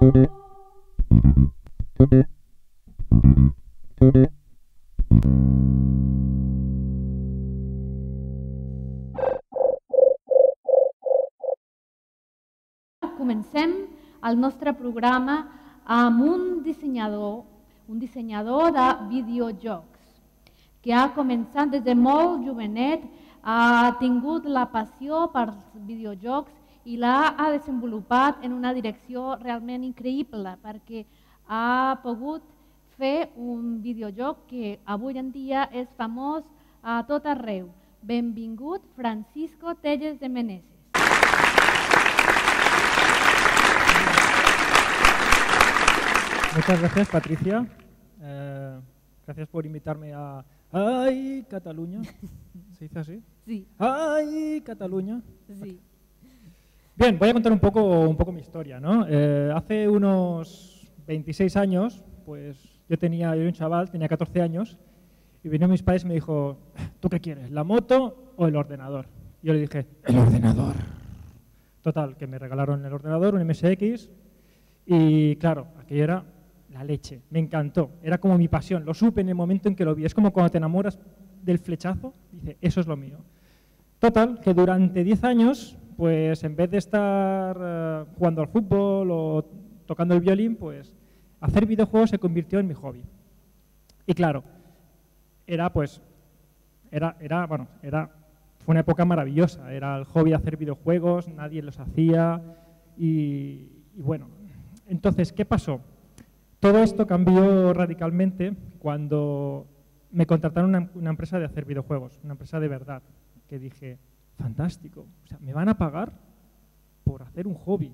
Comencem el nostre programa amb un dissenyador de videojocs que ha començat des de molt jovenet, ha tingut la passió pels videojocs i l'ha desenvolupat en una direcció realment increïble perquè ha pogut fer un videojoc que avui en dia és famós a tot arreu. Benvingut, Francisco Telles de Meneses. Muchas gracias, Patricia. Gracias por invitarme a ¡Ay, Cataluña! ¿Se dice así? Sí. ¡Ay, Cataluña! Sí. Bien, voy a contar un poco mi historia, ¿no? Hace unos 26 años, pues yo era un chaval, tenía 14 años, y vinieron mis padres y me dijo, ¿tú qué quieres, la moto o el ordenador? Y yo le dije, el ordenador. Total, que me regalaron el ordenador, un MSX, y claro, aquello era la leche, me encantó, era como mi pasión, lo supe en el momento en que lo vi, es como cuando te enamoras del flechazo, dice, eso es lo mío. Total, que durante 10 años, pues en vez de estar jugando al fútbol o tocando el violín, pues hacer videojuegos se convirtió en mi hobby. Y claro, fue una época maravillosa, era el hobby de hacer videojuegos, nadie los hacía y bueno, entonces, ¿qué pasó? Todo esto cambió radicalmente cuando me contrataron una empresa de hacer videojuegos, una empresa de verdad, que dije, fantástico, o sea, me van a pagar por hacer un hobby.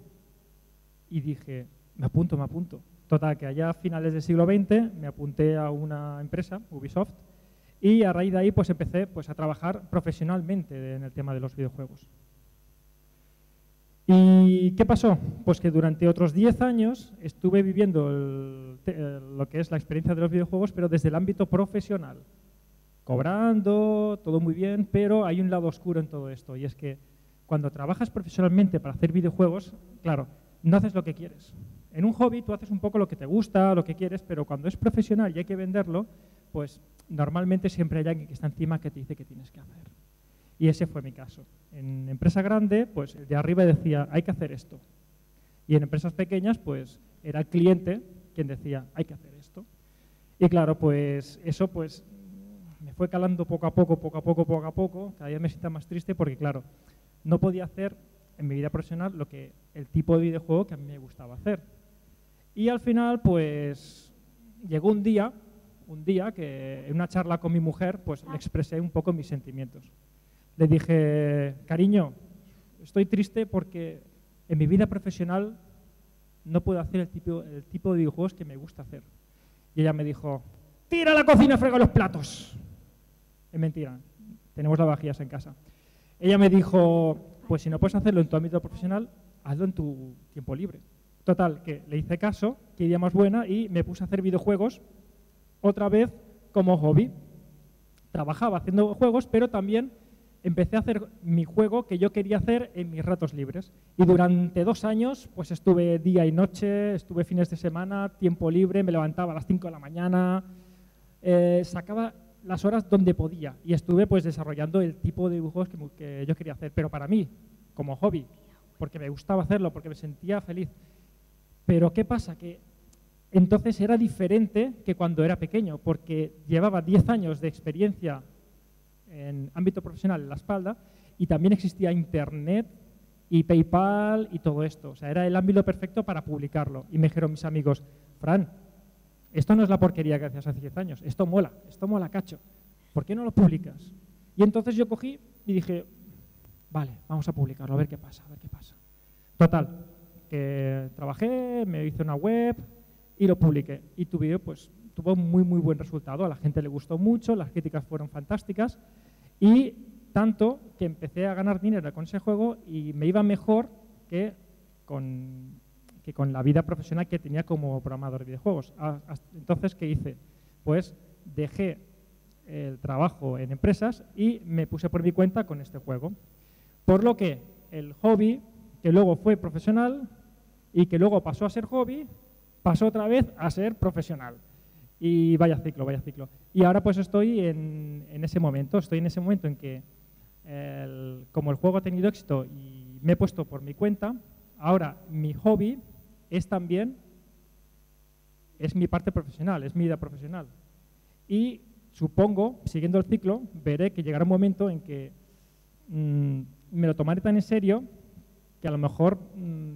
Y dije, me apunto. Total, que allá a finales del siglo XX me apunté a una empresa, Ubisoft, y a raíz de ahí pues empecé pues, a trabajar profesionalmente en el tema de los videojuegos. ¿Y qué pasó? Pues que durante otros 10 años estuve viviendo lo que es la experiencia de los videojuegos, pero desde el ámbito profesional. Cobrando, todo muy bien, pero hay un lado oscuro en todo esto, y es que cuando trabajas profesionalmente para hacer videojuegos, claro, no haces lo que quieres. En un hobby tú haces un poco lo que te gusta, lo que quieres, pero cuando es profesional y hay que venderlo, pues normalmente siempre hay alguien que está encima que te dice qué tienes que hacer. Y ese fue mi caso. En empresa grande, pues el de arriba decía, hay que hacer esto. Y en empresas pequeñas, pues era el cliente quien decía, hay que hacer esto. Y claro, pues eso pues me fue calando poco a poco. Cada día me siento más triste porque, claro, no podía hacer en mi vida profesional el tipo de videojuego que a mí me gustaba hacer. Y al final, pues llegó un día que en una charla con mi mujer, pues le expresé un poco mis sentimientos. Le dije, cariño, estoy triste porque en mi vida profesional no puedo hacer el tipo de videojuegos que me gusta hacer. Y ella me dijo, tira a la cocina, frega los platos. Es mentira, tenemos lavavajillas en casa. Ella me dijo, pues si no puedes hacerlo en tu ámbito profesional, hazlo en tu tiempo libre. Total, que le hice caso, qué idea más buena, y me puse a hacer videojuegos otra vez como hobby. Trabajaba haciendo juegos, pero también empecé a hacer mi juego que yo quería hacer en mis ratos libres. Y durante 2 años pues estuve día y noche, estuve fines de semana, tiempo libre, me levantaba a las 5 de la mañana, sacaba las horas donde podía y estuve pues desarrollando el tipo de dibujos que yo quería hacer, pero para mí, como hobby, porque me gustaba hacerlo, porque me sentía feliz. Pero ¿qué pasa? Que entonces era diferente que cuando era pequeño, porque llevaba 10 años de experiencia en ámbito profesional en la espalda y también existía Internet y PayPal y todo esto. O sea, era el ámbito perfecto para publicarlo. Y me dijeron mis amigos, Fran, esto no es la porquería que hacías hace 10 años, esto mola cacho. ¿Por qué no lo publicas? Y entonces yo cogí y dije, vale, vamos a publicarlo, a ver qué pasa. Total, que trabajé, me hice una web y lo publiqué. Y tu vídeo pues tuvo muy buen resultado, a la gente le gustó mucho, las críticas fueron fantásticas y tanto que empecé a ganar dinero con ese juego y me iba mejor que con la vida profesional que tenía como programador de videojuegos. Entonces, ¿qué hice? Pues dejé el trabajo en empresas y me puse por mi cuenta con este juego. Por lo que el hobby, que luego fue profesional, y que luego pasó a ser hobby, pasó otra vez a ser profesional. Y vaya ciclo, vaya ciclo. Y ahora pues estoy en ese momento, en que como el juego ha tenido éxito y me he puesto por mi cuenta, ahora mi hobby es también, es mi parte profesional, es mi vida profesional. Y supongo, siguiendo el ciclo, veré que llegará un momento en que me lo tomaré tan en serio que a lo mejor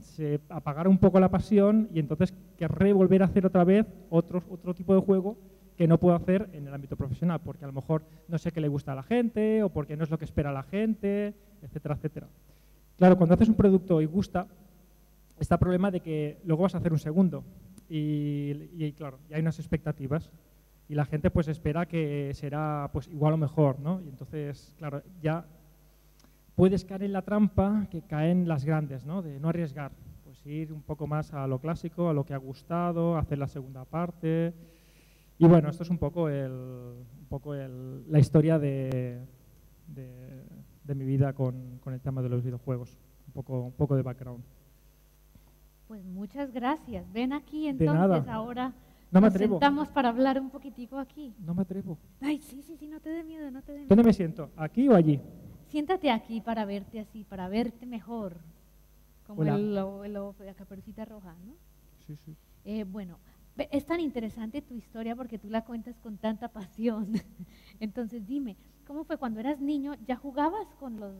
se apagará un poco la pasión y entonces querré volver a hacer otra vez otro tipo de juego que no puedo hacer en el ámbito profesional, porque a lo mejor no sé qué le gusta a la gente o porque no es lo que espera la gente, etcétera, etcétera. Claro, cuando haces un producto y gusta, está el problema de que luego vas a hacer un segundo y claro, y hay unas expectativas y la gente pues espera que será pues igual o mejor, ¿no? Y entonces, claro, ya puedes caer en la trampa que caen las grandes, ¿no? De no arriesgar, pues ir un poco más a lo clásico, a lo que ha gustado, hacer la segunda parte. Y bueno, esto es un poco la historia de mi vida con el tema de los videojuegos, un poco de background. Pues muchas gracias. Ven aquí De entonces, nada. ahora No me nos atrevo. sentamos para hablar un poquitico aquí. No me atrevo. Ay, sí, no te dé miedo, no te dé miedo. ¿Dónde me siento? ¿Aquí o allí? Siéntate aquí para verte así, para verte mejor, como Hola. la caperucita roja, ¿no? Sí, sí. Bueno, es tan interesante tu historia porque tú la cuentas con tanta pasión. Entonces dime, ¿cómo fue cuando eras niño? ¿Ya jugabas con los...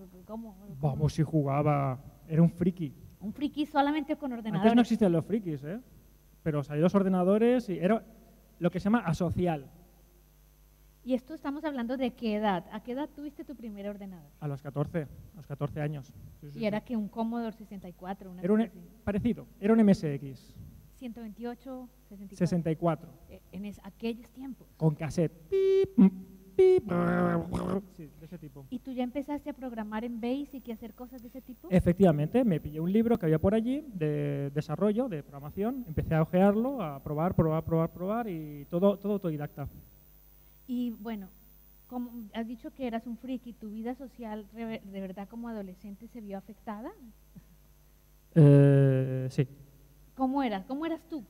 Vamos, si jugaba. Era un friki. Un friki solamente con ordenadores? Antes no existían los frikis, ¿eh? Pero salieron los ordenadores y era lo que se llama asocial. ¿Y esto estamos hablando de qué edad? ¿A qué edad tuviste tu primer ordenador? A los 14 años. Sí, sí, ¿Y era sí. que un Commodore 64? Era un, cosa así? parecido, era un MSX. 128, 64. 64. En aquellos tiempos. Con cassette. Pip, pip, sí, de ese tipo. ¿Y tú ya empezaste a programar en BASIC y hacer cosas de ese tipo? Efectivamente, me pillé un libro que había por allí de desarrollo, de programación, empecé a ojearlo, a probar y todo autodidacta. Y bueno, como has dicho que eras un friki, ¿tu vida social de verdad como adolescente se vio afectada? Sí. ¿Cómo eras? ¿Cómo eras tú?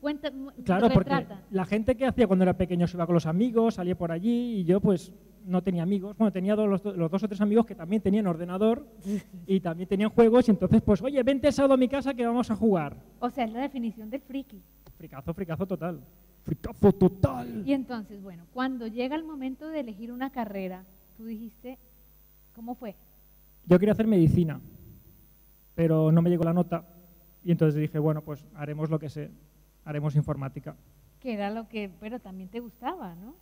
Claro, porque retrata. la gente que hacía cuando era pequeño se iba con los amigos, salía por allí y yo pues no tenía amigos. Bueno, tenía los 2 o 3 amigos que también tenían ordenador y también tenían juegos y entonces pues, oye, vente el sábado a mi casa que vamos a jugar. O sea, es la definición del friki. Fricazo total. Fricazo total. Y entonces, bueno, cuando llega el momento de elegir una carrera, tú dijiste, ¿cómo fue? Yo quería hacer medicina, pero no me llegó la nota y entonces dije, bueno, pues haremos lo que sé, haremos informática. Que era lo que, pero también te gustaba, ¿no?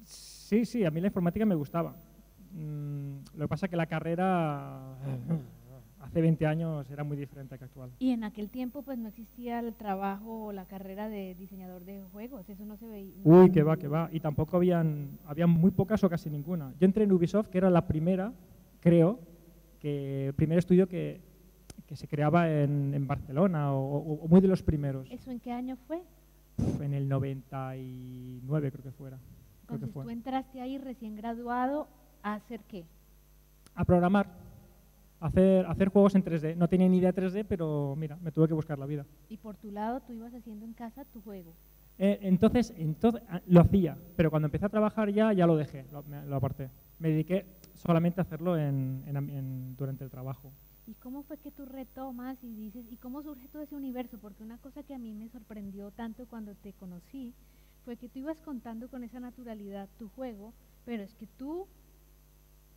Sí, a mí la informática me gustaba. Lo que pasa es que la carrera hace 20 años era muy diferente a que actual. Y en aquel tiempo pues no existía el trabajo o la carrera de diseñador de juegos, eso no se veía. Uy, que va. Y tampoco habían muy pocas o casi ninguna. Yo entré en Ubisoft, que era la primera, creo, el primer estudio que se creaba en Barcelona o muy de los primeros. ¿Eso en qué año fue? En el 99 creo que fuera. Entonces tú entraste ahí recién graduado ¿a hacer qué? A programar, a hacer juegos en 3D. No tenía ni idea de 3D, pero mira, me tuve que buscar la vida. Y por tu lado tú ibas haciendo en casa tu juego. Entonces lo hacía, pero cuando empecé a trabajar ya lo dejé, lo aparté. Me dediqué solamente a hacerlo durante el trabajo. ¿Y cómo fue que tú retomas y dices, y cómo surge todo ese universo? Porque una cosa que a mí me sorprendió tanto cuando te conocí fue que tú ibas contando con esa naturalidad tu juego, pero es que tú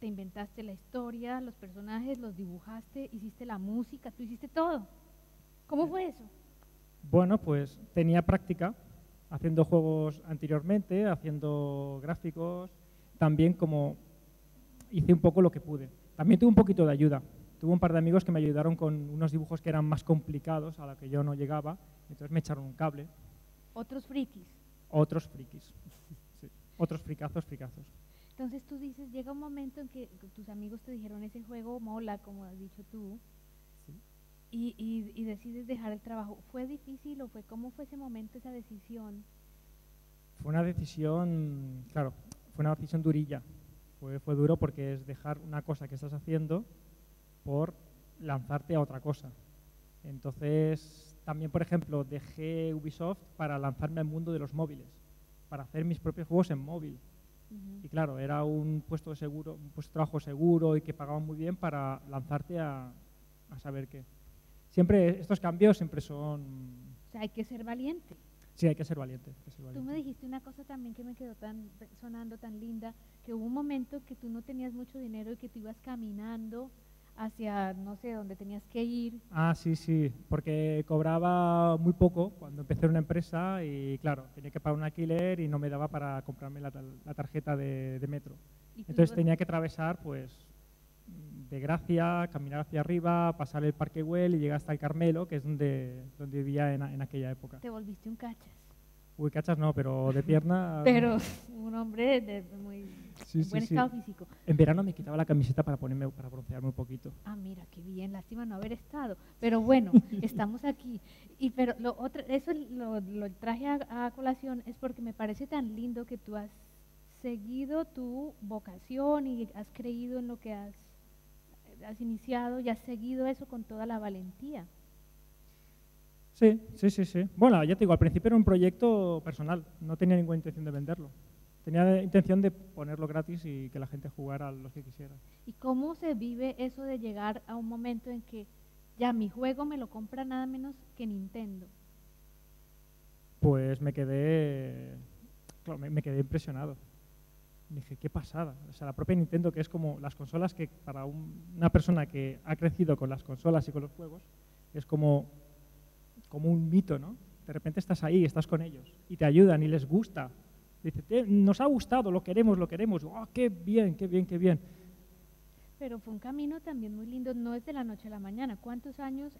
te inventaste la historia, los personajes, los dibujaste, hiciste la música, tú hiciste todo. ¿Cómo fue eso? Bueno, pues tenía práctica haciendo juegos anteriormente, haciendo gráficos, también como hice un poco lo que pude. También tuve un poquito de ayuda. Tuve un par de amigos que me ayudaron con unos dibujos que eran más complicados, a los que yo no llegaba, entonces me echaron un cable. ¿Otros frikis? Otros frikis, sí. Otros fricazos. Entonces tú dices, llega un momento en que tus amigos te dijeron ese juego mola, como has dicho tú, Sí. y decides dejar el trabajo. ¿Fue difícil o cómo fue ese momento, esa decisión? Fue una decisión durilla. Fue duro porque es dejar una cosa que estás haciendo por lanzarte a otra cosa. Entonces, también, por ejemplo, dejé Ubisoft para lanzarme al mundo de los móviles, para hacer mis propios juegos en móvil. Y claro, era un puesto de seguro, un puesto de trabajo seguro y que pagaban muy bien para lanzarte a saber qué. Siempre, estos cambios siempre son... O sea, hay que ser valiente. Sí, hay que ser valiente. Tú me dijiste una cosa también que me quedó sonando tan linda, que hubo un momento que tú no tenías mucho dinero y que tú ibas caminando hacia, no sé, dónde tenías que ir. Ah, sí, sí, porque cobraba muy poco cuando empecé una empresa y claro, tenía que pagar un alquiler y no me daba para comprarme la tarjeta de metro. Entonces tenía que atravesar, pues, de Gracia, caminar hacia arriba, pasar el Parque Güell y llegar hasta el Carmelo, que es donde vivía en aquella época. Te volviste un cachas. Uy, cachas no, pero de pierna... Pero un hombre de muy buen estado físico. En verano me quitaba la camiseta para broncearme un poquito. Ah, mira, qué bien, lástima no haber estado. Pero bueno, estamos aquí. Pero eso lo traje a colación es porque me parece tan lindo que tú has seguido tu vocación y has creído en lo que has iniciado y has seguido eso con toda la valentía. Sí. Bueno, ya te digo, al principio era un proyecto personal, no tenía ninguna intención de venderlo. Tenía intención de ponerlo gratis y que la gente jugara a los que quisiera. ¿Y cómo se vive eso de llegar a un momento en que ya mi juego me lo compra nada menos que Nintendo? Pues me quedé impresionado. Dije, qué pasada. O sea, la propia Nintendo, que es como las consolas que para una persona que ha crecido con las consolas y con los juegos, es como un mito, ¿no? De repente estás ahí, estás con ellos y te ayudan y les gusta. Dice, nos ha gustado, lo queremos. ¡Oh, qué bien! Pero fue un camino también muy lindo, no es de la noche a la mañana. ¿Cuántos años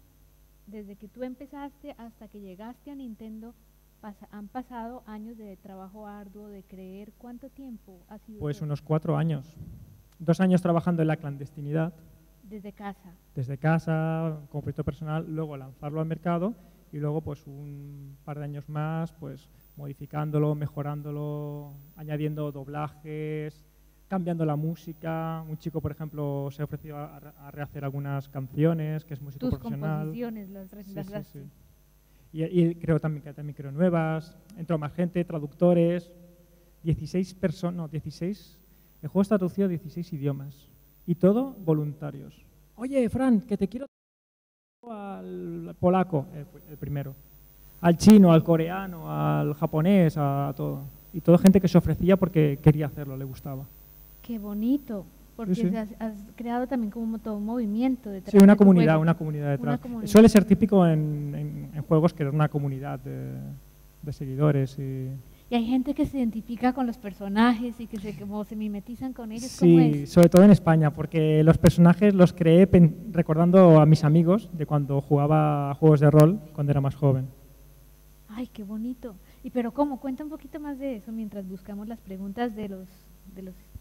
desde que tú empezaste hasta que llegaste a Nintendo han pasado años de trabajo arduo, de creer? ¿Cuánto tiempo ha sido? Pues unos 4 años. 2 años trabajando en la clandestinidad. ¿Desde casa? Desde casa, como proyecto personal, luego lanzarlo al mercado y luego pues un par de años más pues modificándolo, mejorándolo, añadiendo doblajes, cambiando la música. Un chico, por ejemplo, se ha ofrecido a rehacer algunas canciones, que es músico profesional. Tus composiciones las sí. Y creo también creo nuevas, entró más gente, traductores, 16 personas, no, 16, el juego está traducido a 16 idiomas y todo voluntarios. Oye, Fran, que te quiero al polaco, el primero, al chino, al coreano, al japonés, a todo. Y toda gente que se ofrecía porque quería hacerlo, le gustaba. Qué bonito. Porque sí. Has creado también como todo un movimiento detrás. Sí, una comunidad detrás. Suele ser típico en juegos que es una comunidad de seguidores. Y hay gente que se identifica con los personajes y que se mimetizan con ellos. Sí, sobre todo en España, porque los personajes los creé recordando a mis amigos de cuando jugaba a juegos de rol cuando era más joven. Ay, qué bonito. Pero ¿cómo? Cuenta un poquito más de eso mientras buscamos las preguntas de los...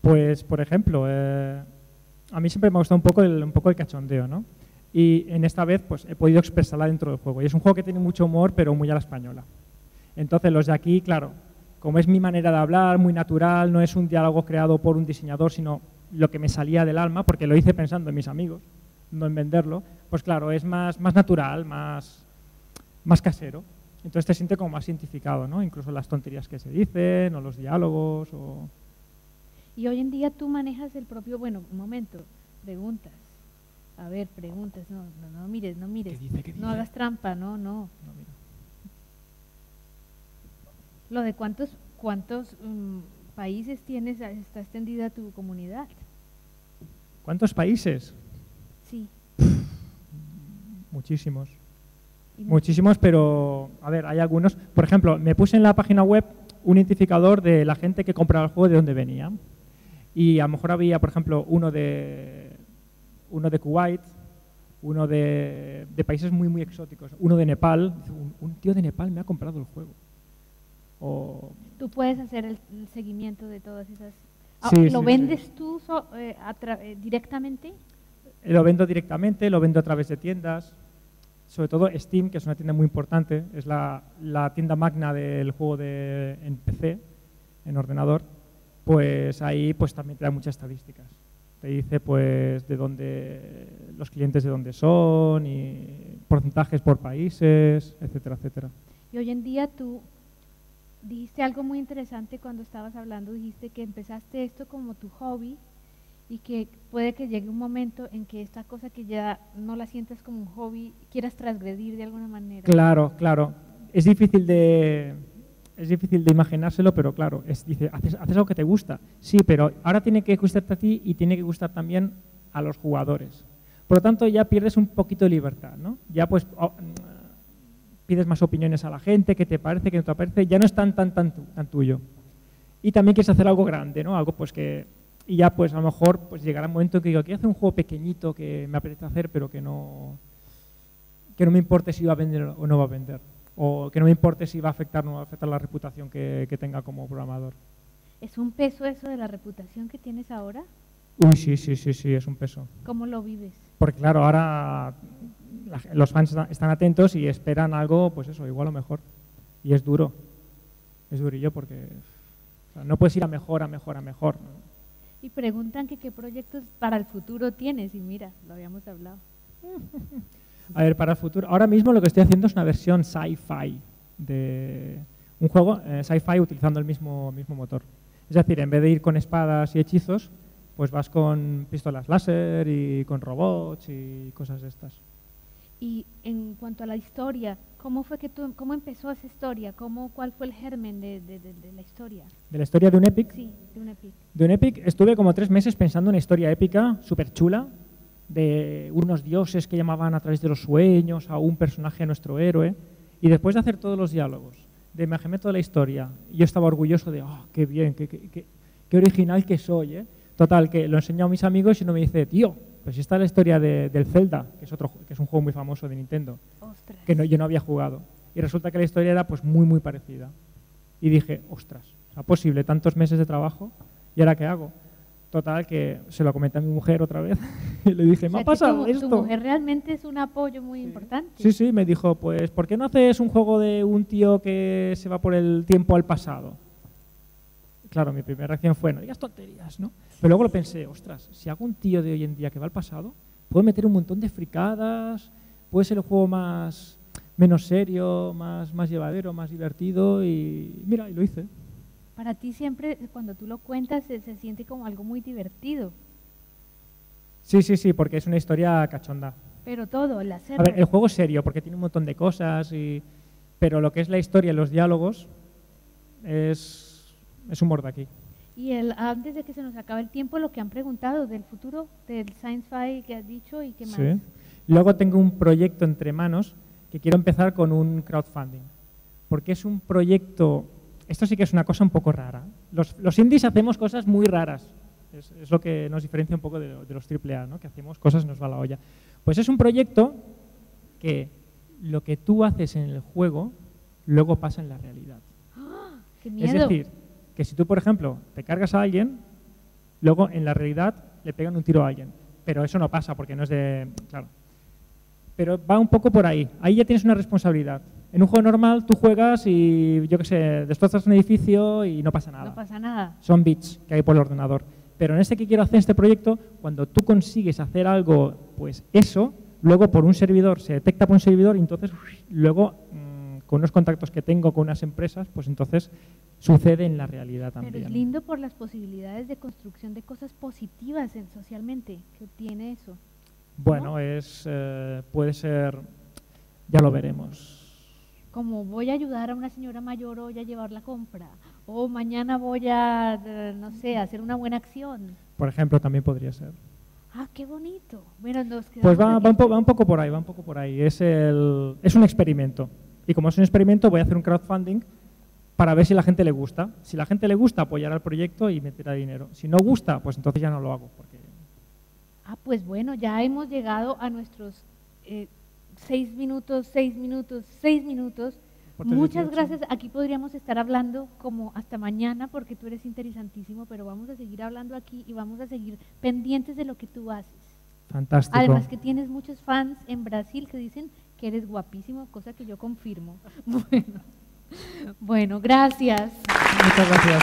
Pues, por ejemplo, a mí siempre me ha gustado un poco el cachondeo, ¿no? Y en esta vez pues he podido expresarla dentro del juego. Y es un juego que tiene mucho humor, pero muy a la española. Entonces, los de aquí, claro, como es mi manera de hablar, muy natural, no es un diálogo creado por un diseñador, sino lo que me salía del alma, porque lo hice pensando en mis amigos, no en venderlo, pues claro, es más natural, más casero. Entonces te sientes como más identificado, ¿no? Incluso las tonterías que se dicen, o los diálogos, o... Y hoy en día tú manejas el propio... Bueno, un momento, preguntas. A ver, preguntas. No mires. ¿Qué dice? No hagas trampa, no. Mira. Lo de cuántos países tienes, está extendida tu comunidad. ¿Cuántos países? Sí. Muchísimos. Muchísimos, pero a ver, hay algunos. Por ejemplo, me puse en la página web un identificador de la gente que compraba el juego, de dónde venía. Y a lo mejor había, por ejemplo, uno de Kuwait, uno de países muy, muy exóticos, uno de Nepal. Un tío de Nepal me ha comprado el juego. Tú puedes hacer el seguimiento de todas esas... Sí, ¿Lo vendes tú directamente? Lo vendo directamente, lo vendo a través de tiendas. Sobre todo Steam, que es una tienda muy importante, es la tienda magna del juego en PC, en ordenador, pues ahí pues también te da muchas estadísticas. Te dice pues de dónde, los clientes de dónde son y porcentajes por países, etcétera, etcétera. Y hoy en día tú dijiste algo muy interesante cuando estabas hablando, dijiste que empezaste esto como tu hobby y que puede que llegue un momento en que esta cosa que ya no la sientas como un hobby, quieras transgredir de alguna manera. Claro, claro. Es difícil de imaginárselo, pero claro, dice, haces algo que te gusta. Sí, pero ahora tiene que gustarte a ti y tiene que gustar también a los jugadores. Por lo tanto, ya pierdes un poquito de libertad, ¿no? Ya pues pides más opiniones a la gente, qué te parece, qué no te parece, ya no es tan tuyo. Y también quieres hacer algo grande, ¿no? Algo pues que... Y ya pues a lo mejor pues llegará un momento en que digo, quiero hacer un juego pequeñito que me apetece hacer, pero que no me importe si va a vender o no va a vender. O que no me importe si va a afectar o no va a afectar la reputación que tenga como programador. ¿Es un peso eso de la reputación que tienes ahora? Uy, sí, es un peso. ¿Cómo lo vives? Porque claro, ahora los fans están atentos y esperan algo, pues eso, igual o mejor. Y es duro. Es durillo porque o sea, no puedes ir a mejor, ¿no? Y preguntan que qué proyectos para el futuro tienes, y mira, lo habíamos hablado. A ver, para el futuro, ahora mismo lo que estoy haciendo es una versión sci-fi de un juego sci-fi utilizando el mismo motor. Es decir, en vez de ir con espadas y hechizos, pues vas con pistolas láser y con robots y cosas de estas. Y en cuanto a la historia, ¿cómo empezó esa historia? ¿Cuál fue el germen de la historia? ¿De la historia de un Epic? Sí, de un Epic. De un Epic estuve como 3 meses pensando en una historia épica, súper chula, de unos dioses que llamaban a través de los sueños a un personaje, a nuestro héroe, y después de hacer todos los diálogos, de imaginarme toda la historia, yo estaba orgulloso de, oh, qué bien, qué original que soy, ¿eh? Total, que lo enseño a mis amigos y uno me dice, tío, pues esta es la historia del Zelda, que es un juego muy famoso de Nintendo, ostras, que yo no había jugado. Y resulta que la historia era pues muy parecida. Y dije, ostras, ¿es posible tantos meses de trabajo? ¿Y ahora qué hago? Total, que se lo comenté a mi mujer otra vez y le dije, me ha pasado esto. Tu mujer realmente es un apoyo muy importante. Sí, me dijo, pues, ¿por qué no haces un juego de un tío que se va por el tiempo al pasado? Claro, mi primera reacción fue, no digas tonterías, ¿no? Pero luego lo pensé, ostras, si hago un tío de hoy en día que va al pasado, puedo meter un montón de fricadas, puede ser el juego menos serio, más llevadero, más divertido y mira, y lo hice. Para ti siempre, cuando tú lo cuentas, se siente como algo muy divertido. Sí, porque es una historia cachonda. Pero todo, el hacerlo. A ver, el juego es serio porque tiene un montón de cosas, pero lo que es la historia y los diálogos es humor de aquí. Y antes de que se nos acabe el tiempo, lo que han preguntado del futuro, del sci-fi que has dicho y qué más. Sí. Luego tengo un proyecto entre manos que quiero empezar con un crowdfunding, porque es un proyecto, esto sí que es una cosa un poco rara. Los indies hacemos cosas muy raras, es lo que nos diferencia un poco de los AAA, ¿no? Que hacemos cosas nos va la olla. Pues es un proyecto que lo que tú haces en el juego luego pasa en la realidad. ¡Ah! ¡Qué miedo! Es decir, que si tú, por ejemplo, te cargas a alguien, luego en la realidad le pegan un tiro a alguien. Pero eso no pasa porque no es de... Claro. Pero va un poco por ahí. Ahí ya tienes una responsabilidad. En un juego normal tú juegas y, yo qué sé, destrozas un edificio y no pasa nada. No pasa nada. Son bits que hay por el ordenador. Pero en este que quiero hacer, este proyecto, cuando tú consigues hacer algo, pues eso, luego por un servidor, se detecta por un servidor y entonces luego... con unos contactos que tengo con unas empresas, pues entonces sucede en la realidad también. Pero es lindo por las posibilidades de construcción de cosas positivas socialmente que tiene eso. Bueno, ¿no? Puede ser, ya lo veremos. Como voy a ayudar a una señora mayor hoy a llevar la compra, o mañana voy a, no sé, hacer una buena acción. Por ejemplo, también podría ser. Ah, qué bonito. Bueno, pues va un poco por ahí, es un experimento. Y como es un experimento, voy a hacer un crowdfunding para ver si a la gente le gusta. Si a la gente le gusta, apoyará el proyecto y meterá dinero. Si no gusta, pues entonces ya no lo hago. Porque... Ah, pues bueno, ya hemos llegado a nuestros 6 minutos. Muchas gracias. Aquí podríamos estar hablando como hasta mañana porque tú eres interesantísimo, pero vamos a seguir hablando aquí y vamos a seguir pendientes de lo que tú haces. Fantástico. Además que tienes muchos fans en Brasil que dicen que eres guapísimo, cosa que yo confirmo. Bueno, gracias. Muchas gracias.